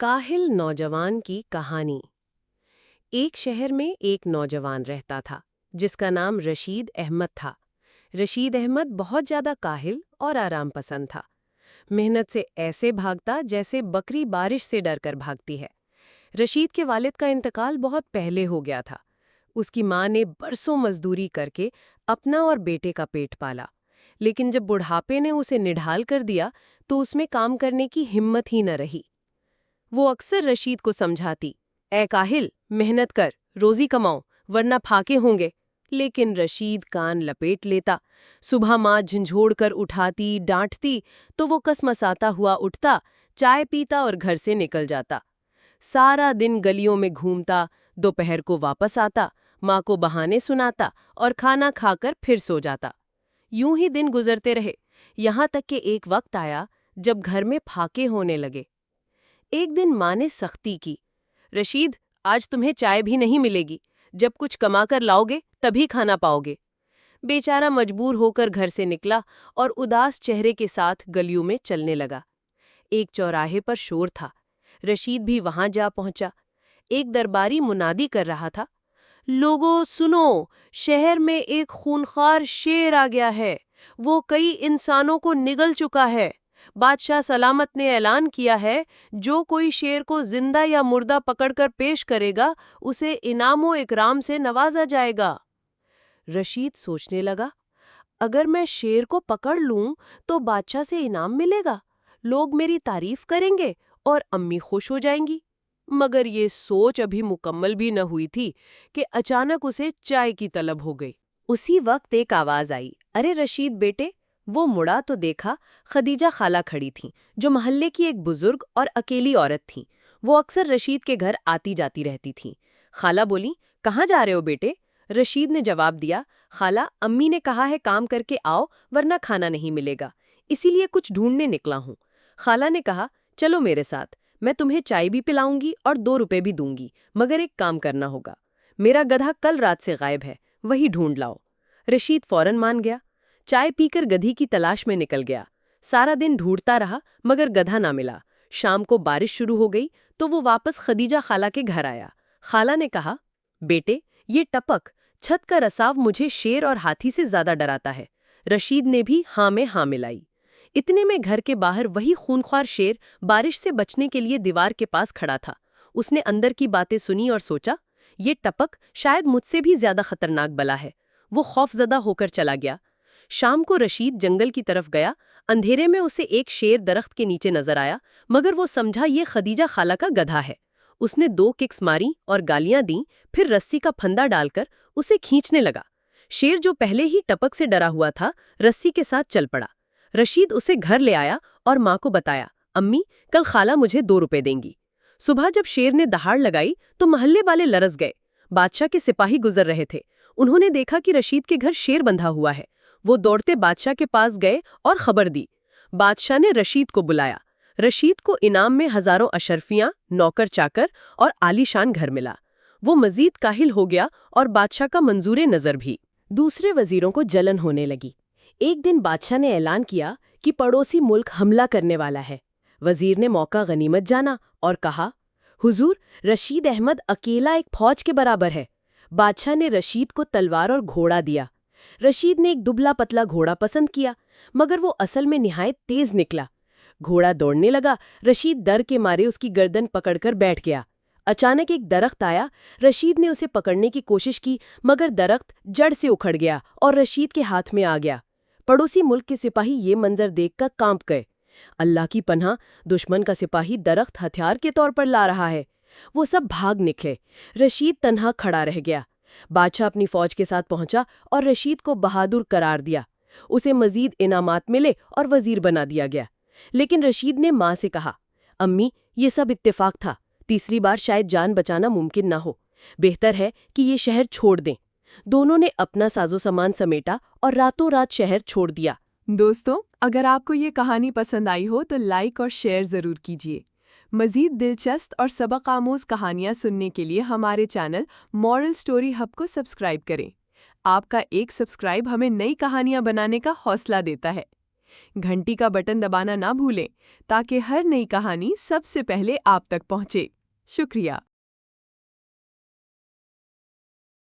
काहिल नौजवान की कहानी। एक शहर में एक नौजवान रहता था जिसका नाम रशीद अहमद था। रशीद अहमद बहुत ज़्यादा काहिल और आराम पसंद था। मेहनत से ऐसे भागता जैसे बकरी बारिश से डरकर भागती है। रशीद के वालिद का इंतकाल बहुत पहले हो गया था। उसकी माँ ने बरसों मजदूरी करके अपना और बेटे का पेट पाला, लेकिन जब बुढ़ापे ने उसे निढाल कर दिया तो उसमें काम करने की हिम्मत ही न रही। वो अक्सर रशीद को समझाती, ऐ काहिल, मेहनत कर, रोजी कमाओ, वरना फाके होंगे। लेकिन रशीद कान लपेट लेता। सुबह माँ झंझोड़ कर उठाती, डांटती तो वो कसमसाता हुआ उठता, चाय पीता और घर से निकल जाता। सारा दिन गलियों में घूमता, दोपहर को वापस आता, माँ को बहाने सुनाता और खाना खाकर फिर सो जाता। यूं ही दिन गुजरते रहे, यहाँ तक कि एक वक्त आया जब घर में फाके होने लगे। एक दिन माँ ने सख्ती की, रशीद, आज तुम्हें चाय भी नहीं मिलेगी। जब कुछ कमा कर लाओगे तभी खाना पाओगे। बेचारा मजबूर होकर घर से निकला और उदास चेहरे के साथ गलियों में चलने लगा। एक चौराहे पर शोर था। रशीद भी वहां जा पहुंचा। एक दरबारी मुनादी कर रहा था, लोगों सुनो, शहर में एक खूनखार शेर आ गया है। वो कई इंसानों को निगल चुका है। बादशाह सलामत ने ऐलान किया है, जो कोई शेर को जिंदा या मुर्दा पकड़कर पेश करेगा उसे इनामो इकराम से नवाजा जाएगा। रशीद सोचने लगा, अगर मैं शेर को पकड़ लूं तो बादशाह से इनाम मिलेगा, लोग मेरी तारीफ करेंगे और अम्मी खुश हो जाएंगी। मगर ये सोच अभी मुकम्मल भी न हुई थी कि अचानक उसे चाय की तलब हो गई। उसी वक्त एक आवाज आई, अरे रशीद बेटे। वो मुड़ा तो देखा खदीजा खाला खड़ी थीं, जो मोहल्ले की एक बुजुर्ग और अकेली औरत थीं। वो अक्सर रशीद के घर आती जाती रहती थीं। खाला बोली, कहाँ जा रहे हो बेटे? रशीद ने जवाब दिया, खाला, अम्मी ने कहा है काम करके आओ वरना खाना नहीं मिलेगा, इसीलिए कुछ ढूंढने निकला हूँ। खाला ने कहा, चलो मेरे साथ, मैं तुम्हें चाय भी पिलाऊंगी और 2 रुपए भी दूंगी, मगर एक काम करना होगा। मेरा गधा कल रात से गायब है, वही ढूंढ लाओ। रशीद फौरन मान गया। चाय पीकर गधी की तलाश में निकल गया। सारा दिन ढूंढता रहा मगर गधा ना मिला। शाम को बारिश शुरू हो गई तो वो वापस खदीजा खाला के घर आया। खाला ने कहा, बेटे, ये टपक, छत का रसाव मुझे शेर और हाथी से ज्यादा डराता है। रशीद ने भी हाँ में हाँ मिलाई। इतने में घर के बाहर वही खूनख्वार शेर बारिश से बचने के लिए दीवार के पास खड़ा था। उसने अंदर की बातें सुनी और सोचा, ये टपक शायद मुझसे भी ज्यादा खतरनाक बला है। वो खौफजदा होकर चला गया। शाम को रशीद जंगल की तरफ गया। अंधेरे में उसे एक शेर दरख्त के नीचे नजर आया, मगर वो समझा ये खदीजा खाला का गधा है। उसने 2 किक्स मारी और गालियां दी, फिर रस्सी का फंदा डालकर उसे खींचने लगा। शेर, जो पहले ही टपक से डरा हुआ था, रस्सी के साथ चल पड़ा। रशीद उसे घर ले आया और माँ को बताया, अम्मी, कल खाला मुझे 2 रुपए देंगी। सुबह जब शेर ने दहाड़ लगाई तो मोहल्ले वाले लरस गए। बादशाह के सिपाही गुजर रहे थे। उन्होंने देखा कि रशीद के घर शेर बंधा हुआ है। वो दौड़ते बादशाह के पास गए और खबर दी। बादशाह ने रशीद को बुलाया। रशीद को इनाम में हजारों अशरफियां, नौकर चाकर और आलीशान घर मिला। वो मजीद काहिल हो गया और बादशाह का मंजूर नजर भी। दूसरे वजीरों को जलन होने लगी। एक दिन बादशाह ने ऐलान किया कि पड़ोसी मुल्क हमला करने वाला है। वजीर ने मौका गनीमत जाना और कहा, हुजूर, रशीद अहमद अकेला एक फौज के बराबर है। बादशाह ने रशीद को तलवार और घोड़ा दिया। रशीद ने एक दुबला पतला घोड़ा पसंद किया, मगर वो असल में निहायत तेज निकला। घोड़ा दौड़ने लगा। रशीद डर के मारे उसकी गर्दन पकड़कर बैठ गया। अचानक एक दरख्त आया। रशीद ने उसे पकड़ने की कोशिश की, मगर दरख्त जड़ से उखड़ गया और रशीद के हाथ में आ गया। पड़ोसी मुल्क के सिपाही ये मंजर देखकर कांप गए। अल्लाह की पनाह, दुश्मन का सिपाही दरख्त हथियार के तौर पर ला रहा है। वो सब भाग निकले। रशीद तन्हा खड़ा रह गया। बादशाह अपनी फौज के साथ पहुंचा और रशीद को बहादुर करार दिया। उसे मजीद इनामात मिले और वजीर बना दिया गया। लेकिन रशीद ने माँ से कहा, अम्मी, ये सब इत्तेफाक था। तीसरी बार शायद जान बचाना मुमकिन ना हो। बेहतर है कि ये शहर छोड़ दें। दोनों ने अपना साजो सामान समेटा और रातों रात शहर छोड़ दिया। दोस्तों, अगर आपको ये कहानी पसंद आई हो तो लाइक और शेयर ज़रूर कीजिए। मज़ीद दिलचस्प और सबक आमोज़ कहानियाँ सुनने के लिए हमारे चैनल मॉरल स्टोरी हब को सब्सक्राइब करें। आपका एक सब्सक्राइब हमें नई कहानियाँ बनाने का हौसला देता है। घंटी का बटन दबाना ना भूलें ताकि हर नई कहानी सबसे पहले आप तक पहुंचे। शुक्रिया।